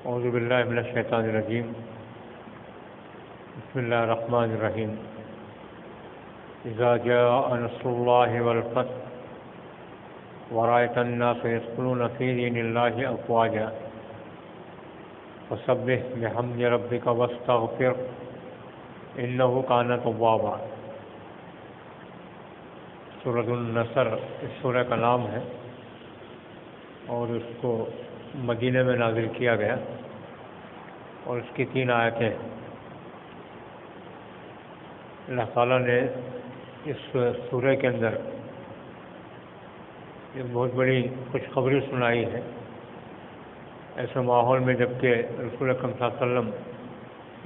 اعوذ باللہ من الشیطان الرجیم بسم اللہ الرحمن الرحیم اذا جاء نصر اللہ والفتح ورأيت الناس يدخلون في دين الله أفواجا فسبح بحمد ربك واستغفر إنه كان توابا۔ سورۃ النصر اس سورہ کا نام ہے اور اس کو مدینہ میں نازل کیا گیا اور اس کی 3 آیتیں ہیں۔ اللہ تعالیٰ نے اس سورہ کے اندر ایک بہت بڑی خوشخبری سنائی ہے ایسے ماحول میں جبکہ رسول اکرم صلی اللہ علیہ وسلم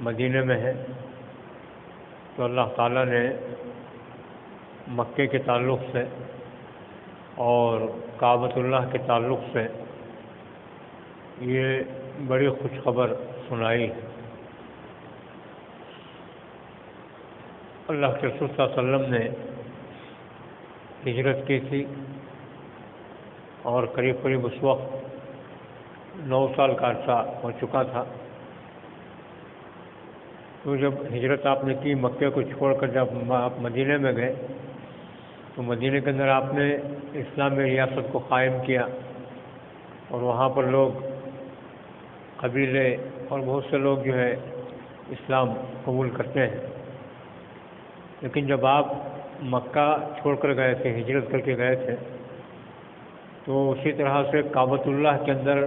مدینہ میں ہے، تو اللہ تعالیٰ نے مکے کے تعلق سے اور کعبۃ اللہ کے تعلق سے یہ بڑی خوشخبر سنائی ہے۔ اللہ کے رسول صلی اللہ علیہ وسلم نے ہجرت کی تھی اور قریب اس وقت 9 سال کا عرصہ ہو چکا تھا۔ تو جب ہجرت آپ نے کی مکے کو چھوڑ کر جب آپ مدینہ میں گئے تو مدینہ کے اندر آپ نے اسلامی ریاست کو قائم کیا اور وہاں پر لوگ قبیلے اور بہت سے لوگ جو ہے اسلام قبول کرتے ہیں، لیکن جب آپ مکہ چھوڑ کر گئے تھے، ہجرت کر کے گئے تھے، تو اسی طرح سے کعبۃ اللہ کے اندر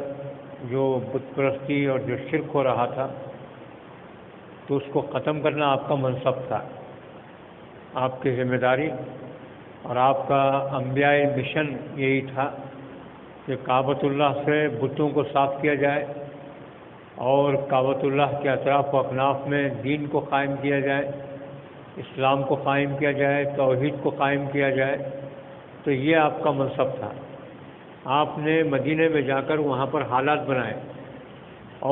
جو بت پرستی اور جو شرک ہو رہا تھا تو اس کو ختم کرنا آپ کا منصب تھا، آپ کی ذمہ داری اور آپ کا انبیاء مشن یہی تھا کہ کعبۃ اللہ سے بتوں کو صاف کیا جائے اور کعبۃ اللہ کے اطراف و اکناف میں دین کو قائم کیا جائے، اسلام کو قائم کیا جائے، توحید کو قائم کیا جائے۔ تو یہ آپ کا منصب تھا۔ آپ نے مدینہ میں جا کر وہاں پر حالات بنائے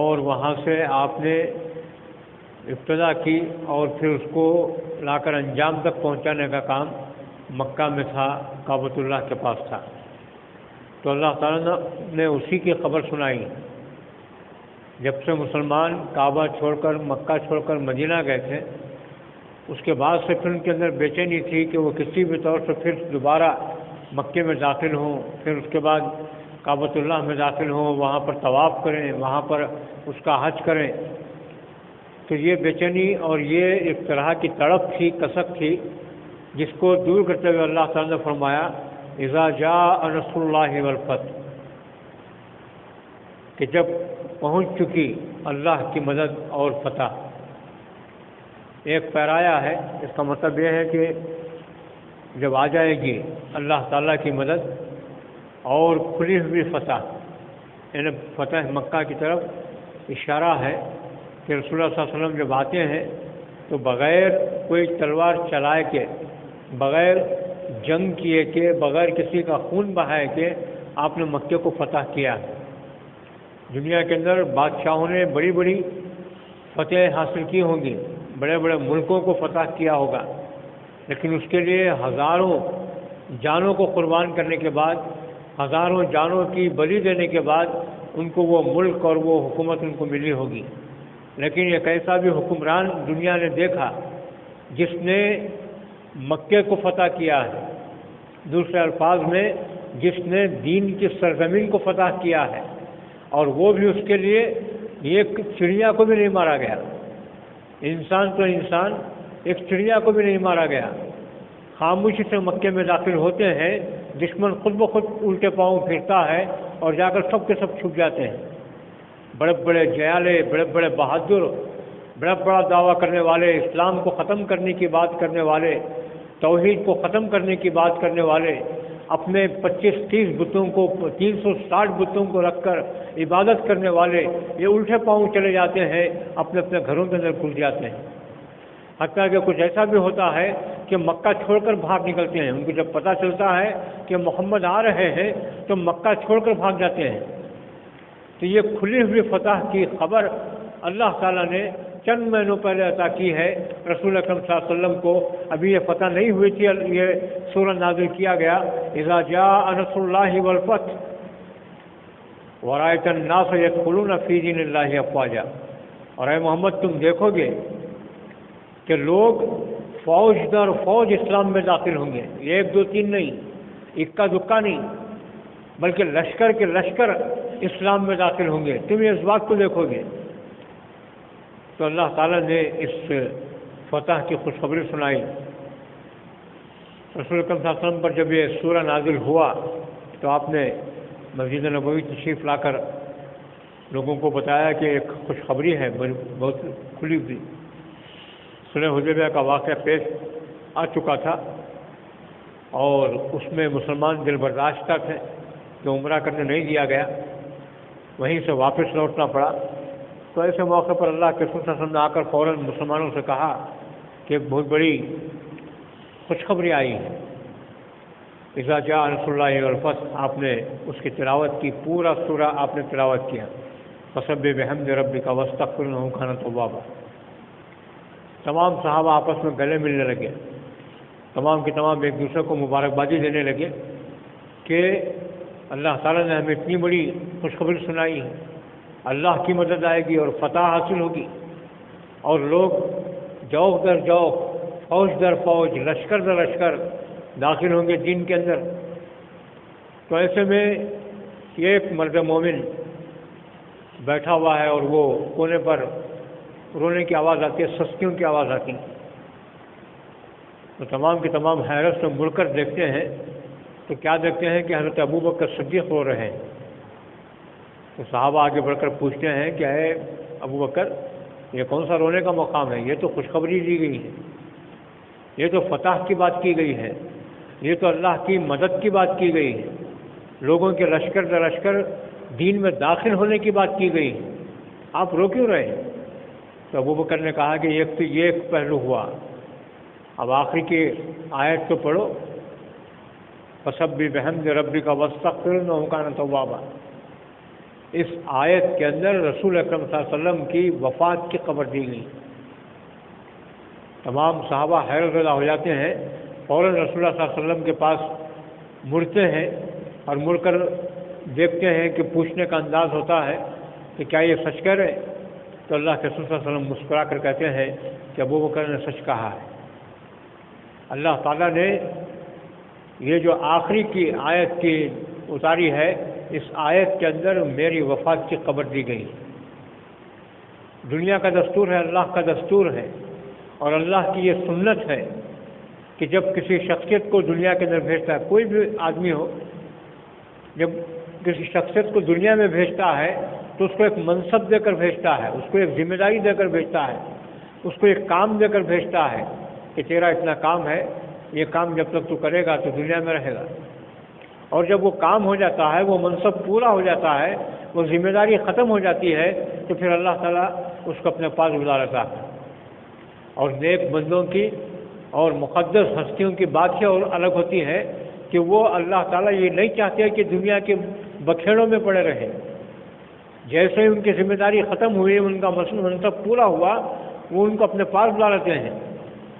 اور وہاں سے آپ نے ابتدا کی اور پھر اس کو لا کر انجام تک پہنچانے کا کام مکہ میں تھا، کعبۃ اللہ کے پاس تھا۔ تو اللہ تعالیٰ نے اسی کی خبر سنائی۔ جب سے مسلمان کعبہ چھوڑ کر مکہ چھوڑ کر مدینہ گئے تھے، اس کے بعد سے پھر ان کے اندر بے چینی تھی کہ وہ کسی بھی طور سے پھر دوبارہ مکے میں داخل ہوں، پھر اس کے بعد کعبۃ اللہ میں داخل ہوں، وہاں پر طواف کریں، وہاں پر اس کا حج کریں۔ تو یہ بے چینی اور یہ ایک طرح کی تڑپ تھی، کسک تھی، جس کو دور کرتے ہوئے اللہ تعالیٰ نے فرمایا اذا جاء نصر اللہ والفتح، کہ جب پہنچ چکی اللہ کی مدد اور فتح۔ ایک پیرایا ہے، اس کا مطلب یہ ہے کہ جب آ جائے گی اللہ تعالیٰ کی مدد اور کھلی ہوئی فتح، یعنی فتح مکہ کی طرف اشارہ ہے کہ رسول اللہ صلی اللہ علیہ وسلم جب آتے ہیں تو بغیر کوئی تلوار چلائے کے، بغیر جنگ کیے کے، بغیر کسی کا خون بہائے کے آپ نے مکے کو فتح کیا۔ دنیا کے اندر بادشاہوں نے بڑی بڑی فتح حاصل کی ہوں گی، بڑے بڑے ملکوں کو فتح کیا ہوگا، لیکن اس کے لیے ہزاروں جانوں کو قربان کرنے کے بعد، ہزاروں جانوں کی بلی دینے کے بعد ان کو وہ ملک اور وہ حکومت ان کو ملی ہوگی۔ لیکن ایک ایسا بھی حکمران دنیا نے دیکھا جس نے مکے کو فتح کیا ہے، دوسرے الفاظ میں جس نے دین کی سرزمین کو فتح کیا ہے، اور وہ بھی اس کے لیے ایک چڑیا کو بھی نہیں مارا گیا، انسان تو انسان، ایک چڑیا کو بھی نہیں مارا گیا۔ خاموشی سے مکے میں داخل ہوتے ہیں، دشمن خود بخود الٹے پاؤں پھرتا ہے اور جا کر سب کے سب چھپ جاتے ہیں۔ بڑے بڑے جیالے، بڑے بڑے بہادر، بڑا بڑا دعویٰ کرنے والے، اسلام کو ختم کرنے کی بات کرنے والے، توحید کو ختم کرنے کی بات کرنے والے، اپنے 25-30 بتوں کو، 360 بتوں کو رکھ کر عبادت کرنے والے، یہ الٹے پاؤں چلے جاتے ہیں، اپنے اپنے گھروں کے اندر گھس جاتے ہیں۔ حتیٰ کہ کچھ ایسا بھی ہوتا ہے کہ مکہ چھوڑ کر بھاگ نکلتے ہیں، ان کو جب پتہ چلتا ہے کہ محمد آ رہے ہیں تو مکہ چھوڑ کر بھاگ جاتے ہیں۔ تو یہ کھلی ہوئی فتح کی خبر اللہ تعالیٰ نے چند مہینوں پہلے عطا کی ہے رسول اکرم صلی اللہ علیہ وسلم کو۔ ابھی یہ فتح نہیں ہوئی تھی، یہ سورہ نازل کیا گیا اذا جاء نصر اللہ والفتح ورائت الناس یدخلون فی دین اللہ افواجا، اور اے محمد تم دیکھو گے کہ لوگ فوج در فوج اسلام میں داخل ہوں گے، ایک دو تین نہیں، اکا دکا نہیں، بلکہ لشکر کے لشکر اسلام میں داخل ہوں گے، تم اس بات کو دیکھو گے۔ تو اللہ تعالیٰ نے اس فتح کی خوشخبری سنائی۔ رسول اکرم صلی اللہ علیہ وسلم پر جب یہ سورہ نازل ہوا تو آپ نے مسجد نبوی تشریف لا کر لوگوں کو بتایا کہ ایک خوشخبری ہے بہت کھلی ہوئی۔ صلح حدیبیہ کا واقعہ پیش آ چکا تھا اور اس میں مسلمان دل برداشتہ تھے کہ عمرہ کرنے نہیں دیا گیا، وہیں سے واپس لوٹنا پڑا۔ تو ایسے موقع پر اللہ کے رسول صلی اللہ علیہ وسلم نے آ کر فوراً مسلمانوں سے کہا کہ ایک بہت بڑی خوشخبری آئی ہے۔ اذا جاء نصر اللہ والفتح، آپ نے اس کی تلاوت کی، پورا سورہ آپ نے تلاوت کیا، فسبح بحمد ربک واستغفر انہ کان توابا۔ تمام صحابہ آپس میں گلے ملنے لگے، تمام کے تمام ایک دوسرے کو مبارکبادی دینے لگے کہ اللہ تعالیٰ نے ہمیں اتنی بڑی خوشخبری سنائی ہے، اللہ کی مدد آئے گی اور فتح حاصل ہوگی، اور لوگ جوق در جوق، فوج در فوج، لشکر در لشکر داخل ہوں گے دین کے اندر۔ تو ایسے میں ایک مرد مومن بیٹھا ہوا ہے اور وہ کونے پر رونے کی آواز آتی ہے، سستیوں کی آواز آتی ہے۔ تو تمام کے تمام حیرت سے مڑ کر دیکھتے ہیں تو کیا دیکھتے ہیں کہ حضرت ابوبکر صدیق رو رہے ہیں۔ تو صحابہ آگے بڑھ کر پوچھتے ہیں کہ اے ابوبکر، یہ کون سا رونے کا مقام ہے؟ یہ تو خوشخبری دی گئی ہے، یہ تو فتح کی بات کی گئی ہے، یہ تو اللہ کی مدد کی بات کی گئی ہے، لوگوں کے لشکر در لشکر دین میں داخل ہونے کی بات کی گئی ہے، آپ رو کیوں رہے ہیں؟ تو ابوبکر نے کہا کہ ایک تو یہ ایک پہلو ہوا، اب آخری کی آیت تو پڑھو، فسبح بحمد ربک واستغفر انہ کان توابا۔ اس آیت کے اندر رسول اکرم صلی اللہ علیہ وسلم کی وفات کی خبر دی گئی۔ تمام صحابہ حیرت زدہ ہو جاتے ہیں، فوراً رسول اللہ صلی اللہ علیہ وسلم کے پاس مڑتے ہیں اور مڑ کر دیکھتے ہیں کہ پوچھنے کا انداز ہوتا ہے کہ کیا یہ سچ کہہ رہے؟ تو اللہ کے رسول صلی اللہ علیہ وسلم مسکرا کر کہتے ہیں کہ ابوبکر نے سچ کہا ہے۔ اللہ تعالیٰ نے یہ جو آخری کی آیت کی اتاری ہے، اس آیت کے اندر میری وفات کی خبر دی گئی۔ دنیا کا دستور ہے، اللہ کا دستور ہے، اور اللہ کی یہ سنت ہے کہ جب کسی شخصیت کو دنیا کے اندر بھیجتا ہے، کوئی بھی آدمی ہو، جب کسی شخصیت کو دنیا میں بھیجتا ہے تو اس کو ایک منصب دے کر بھیجتا ہے، اس کو ایک ذمہ داری دے کر بھیجتا ہے، اس کو ایک کام دے کر بھیجتا ہے کہ تیرا اتنا کام ہے، یہ کام جب تک تو کرے گا تو دنیا میں رہے گا۔ اور جب وہ کام ہو جاتا ہے، وہ منصب پورا ہو جاتا ہے، وہ ذمہ داری ختم ہو جاتی ہے، تو پھر اللہ تعالیٰ اس کو اپنے پاس بلا لیتا ہے۔ اور نیک بندوں کی اور مقدس ہستیوں کی بات اور الگ ہوتی ہے کہ وہ اللہ تعالیٰ یہ نہیں چاہتے کہ دنیا کے بکھیڑوں میں پڑے رہے۔ جیسے ہی ان کی ذمہ داری ختم ہوئی، ان کا منصب پورا ہوا، وہ ان کو اپنے پاس بلا لیتے ہیں۔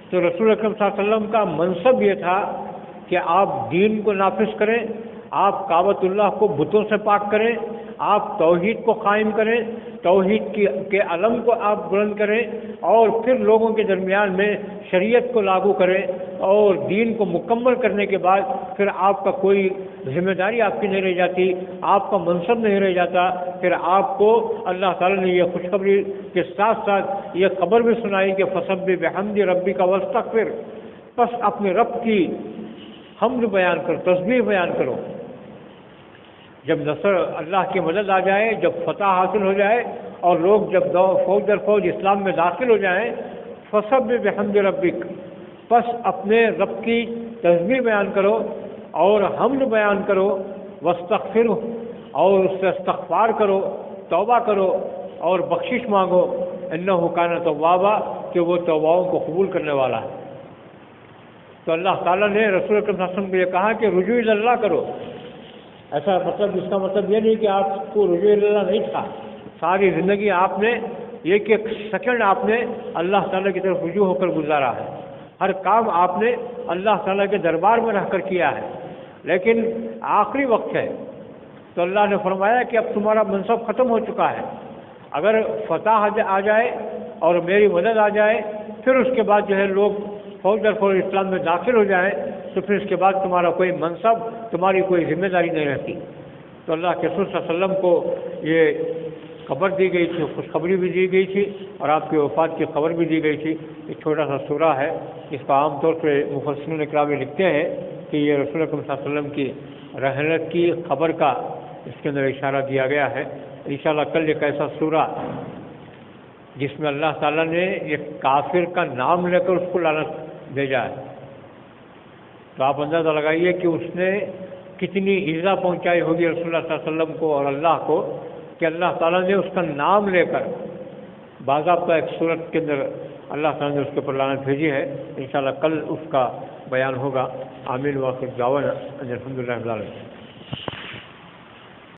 تو رسول اکرم صلی اللہ علیہ وسلم کا منصب یہ تھا کہ آپ دین کو نافذ کریں، آپ کعبۃ اللہ کو بتوں سے پاک کریں، آپ توحید کو قائم کریں، توحید کے علم کو آپ بلند کریں، اور پھر لوگوں کے درمیان میں شریعت کو لاگو کریں، اور دین کو مکمل کرنے کے بعد پھر آپ کا کوئی ذمہ داری آپ کی نہیں رہ جاتی، آپ کا منصب نہیں رہ جاتا۔ پھر آپ کو اللہ تعالیٰ نے یہ خوشخبری کے ساتھ ساتھ یہ خبر بھی سنائی کہ فسبح بحمد ربک واستغفر، بس اپنے رب کی حمد بیان کرو، تسبیح بیان کرو۔ جب نصر اللہ کی مدد آ جائے، جب فتح حاصل ہو جائے، اور لوگ جب فوج در فوج اسلام میں داخل ہو جائیں، فسبح بحمد ربک، بس اپنے رب کی تسبیح بیان کرو اور حمد بیان کرو، واستغفر، اور اس سے استغفار کرو، توبہ کرو اور بخشش مانگو، انہ کان توابا، کہ وہ توباؤں کو قبول کرنے والا ہے۔ تو اللہ تعالیٰ نے رسول اکرم صلی اللہ علیہ وسلم کو یہ کہا کہ رجوع اللہ کرو۔ ایسا مطلب، اس کا مطلب یہ نہیں کہ آپ کو رجوع اللہ نہیں تھا، ساری زندگی آپ نے ایک ایک سیکنڈ آپ نے اللہ تعالیٰ کی طرف رجوع ہو کر گزارا ہے، ہر کام آپ نے اللہ تعالیٰ کے دربار میں رہ کر کیا ہے، لیکن آخری وقت ہے، تو اللہ نے فرمایا کہ اب تمہارا منصب ختم ہو چکا ہے، اگر فتح آ جائے اور میری مدد آ جائے پھر اس کے بعد جو ہے لوگ فوج در فوج اسلام میں داخل ہو جائیں تو پھر اس کے بعد تمہارا کوئی منصب، تمہاری کوئی ذمہ داری نہیں رہتی۔ تو اللہ کے رسول صلی اللہ علیہ وسلم کو یہ خبر دی گئی تھی، خوشخبری بھی دی گئی تھی اور آپ کی وفات کی خبر بھی دی گئی تھی۔ ایک چھوٹا سا سورہ ہے، اس کا عام طور پہ مفسرین اکرام لکھتے ہیں کہ یہ رسول اکرم صلی اللہ علیہ وسلم کی رحلت کی خبر کا اس کے اندر اشارہ دیا گیا ہے۔ انشاءاللہ کل ایک ایسا سورہ جس میں اللہ تعالیٰ نے ایک کافر کا نام لے کر اس کو لعنت بھیجا ہے، تو آپ اندازہ لگائیے کہ اس نے کتنی ایذا پہنچائی ہوگی رسول اللہ صلی اللہ علیہ وسلم کو اور اللہ کو، کہ اللہ تعالیٰ نے اس کا نام لے کر باضابطہ ایک صورت کے اندر اللہ تعالیٰ نے اس کے اوپر لعنت بھیجی ہے۔ انشاءاللہ کل اس کا بیان ہوگا۔ آمین واخر دعوانا ان الحمد للہ رب العالمین۔